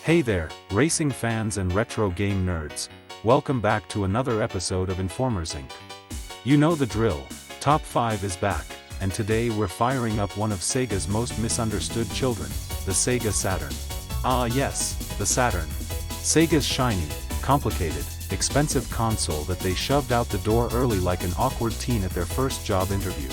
Hey there, racing fans and retro game nerds. Welcome back to another episode of Informers Inc. You know the drill, Top 5 is back, and today we're firing up one of Sega's most misunderstood children, the Sega Saturn. Ah yes, the Saturn. Sega's shiny, complicated, expensive console that they shoved out the door early like an awkward teen at their first job interview.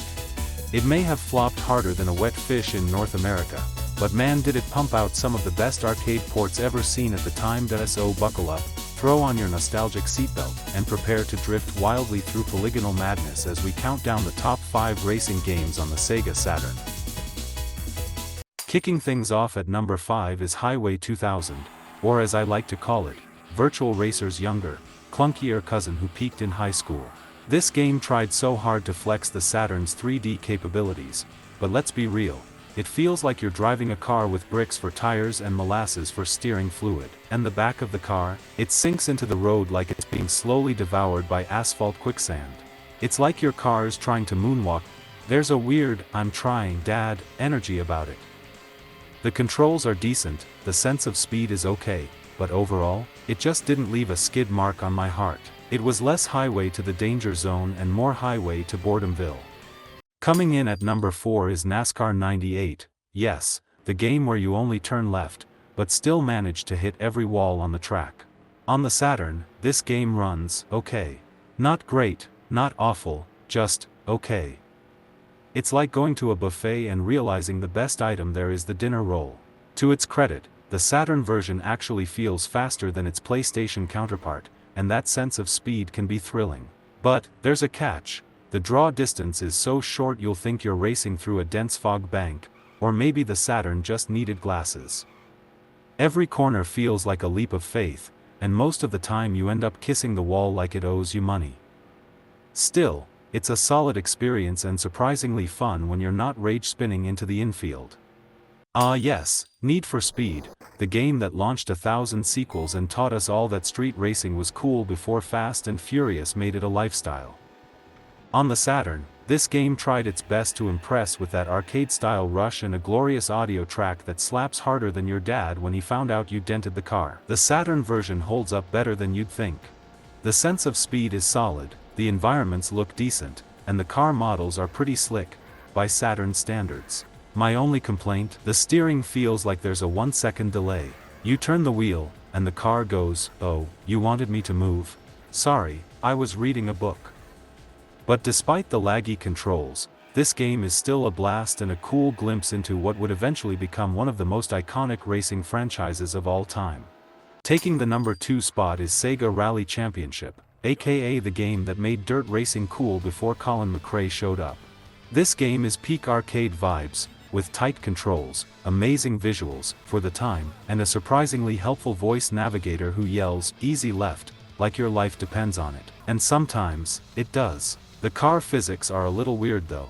It may have flopped harder than a wet fish in North America, but man did it pump out some of the best arcade ports ever seen at the time. So buckle up, throw on your nostalgic seatbelt, and prepare to drift wildly through polygonal madness as we count down the top 5 racing games on the Sega Saturn. Kicking things off at number 5 is Highway 2000, or as I like to call it, Virtual Racer's younger, clunkier cousin who peaked in high school. This game tried so hard to flex the Saturn's 3D capabilities, but let's be real. It feels like you're driving a car with bricks for tires and molasses for steering fluid. And the back of the car, it sinks into the road like it's being slowly devoured by asphalt quicksand. It's like your car's trying to moonwalk. There's a weird, "I'm trying, Dad," energy about it. The controls are decent, the sense of speed is okay, but overall, it just didn't leave a skid mark on my heart. It was less highway to the danger zone and more highway to boredomville. Coming in at number 4 is NASCAR 98, yes, the game where you only turn left, but still manage to hit every wall on the track. On the Saturn, this game runs okay. Not great, not awful, just okay. It's like going to a buffet and realizing the best item there is the dinner roll. To its credit, the Saturn version actually feels faster than its PlayStation counterpart, and that sense of speed can be thrilling. But there's a catch. The draw distance is so short you'll think you're racing through a dense fog bank, or maybe the Saturn just needed glasses. Every corner feels like a leap of faith, and most of the time you end up kissing the wall like it owes you money. Still, it's a solid experience and surprisingly fun when you're not rage spinning into the infield. Ah yes, Need for Speed, the game that launched 1,000 sequels and taught us all that street racing was cool before Fast and Furious made it a lifestyle. On the Saturn, this game tried its best to impress with that arcade-style rush and a glorious audio track that slaps harder than your dad when he found out you dented the car. The Saturn version holds up better than you'd think. The sense of speed is solid, the environments look decent, and the car models are pretty slick, by Saturn standards. My only complaint, the steering feels like there's a 1-second delay. You turn the wheel, and the car goes, "Oh, you wanted me to move? Sorry, I was reading a book." But despite the laggy controls, this game is still a blast and a cool glimpse into what would eventually become one of the most iconic racing franchises of all time. Taking the number 2 spot is Sega Rally Championship, aka the game that made dirt racing cool before Colin McRae showed up. This game is peak arcade vibes, with tight controls, amazing visuals, for the time, and a surprisingly helpful voice navigator who yells, "Easy left," like your life depends on it. And sometimes, it does. The car physics are a little weird though.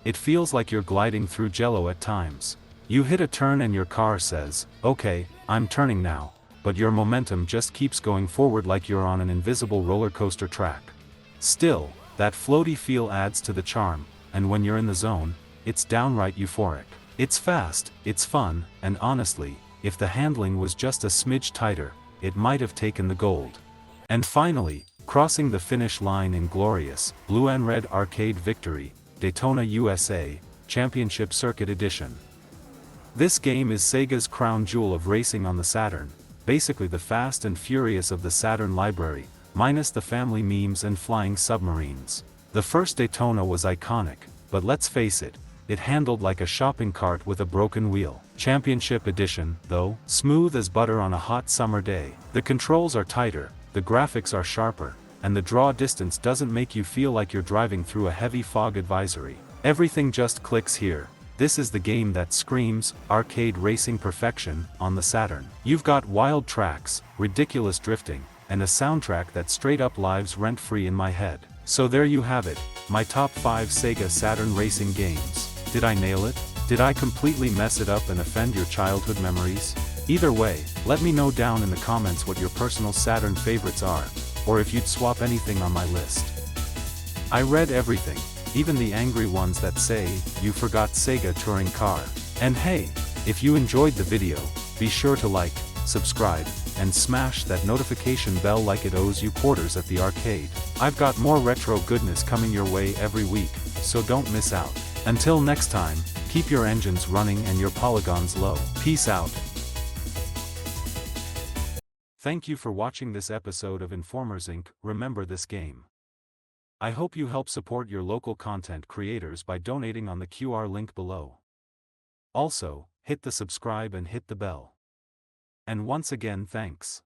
It feels like you're gliding through jello at times. You hit a turn and your car says, "Okay, I'm turning now," but your momentum just keeps going forward like you're on an invisible roller coaster track. Still, that floaty feel adds to the charm, and when you're in the zone, it's downright euphoric. It's fast, it's fun, and honestly, if the handling was just a smidge tighter, it might have taken the gold. And finally, crossing the finish line in glorious, blue and red arcade victory, Daytona USA, Championship Circuit Edition. This game is Sega's crown jewel of racing on the Saturn, basically the Fast and Furious of the Saturn library, minus the family memes and flying submarines. The first Daytona was iconic, but let's face it, it handled like a shopping cart with a broken wheel. Championship Edition, though, smooth as butter on a hot summer day. The controls are tighter, the graphics are sharper, and the draw distance doesn't make you feel like you're driving through a heavy fog advisory. Everything just clicks here. This is the game that screams arcade racing perfection on the Saturn. You've got wild tracks, ridiculous drifting, and a soundtrack that straight up lives rent-free in my head. So there you have it, my top 5 Sega Saturn racing games. Did I nail it? Did I completely mess it up and offend your childhood memories? Either way, let me know down in the comments what your personal Saturn favorites are, or if you'd swap anything on my list. I read everything, even the angry ones that say, "You forgot Sega Touring Car." And hey, if you enjoyed the video, be sure to like, subscribe, and smash that notification bell like it owes you quarters at the arcade. I've got more retro goodness coming your way every week, so don't miss out. Until next time, keep your engines running and your polygons low. Peace out. Thank you for watching this episode of Informers Inc. Remember this game. I hope you help support your local content creators by donating on the QR link below. Also, hit the subscribe and hit the bell. And once again, thanks.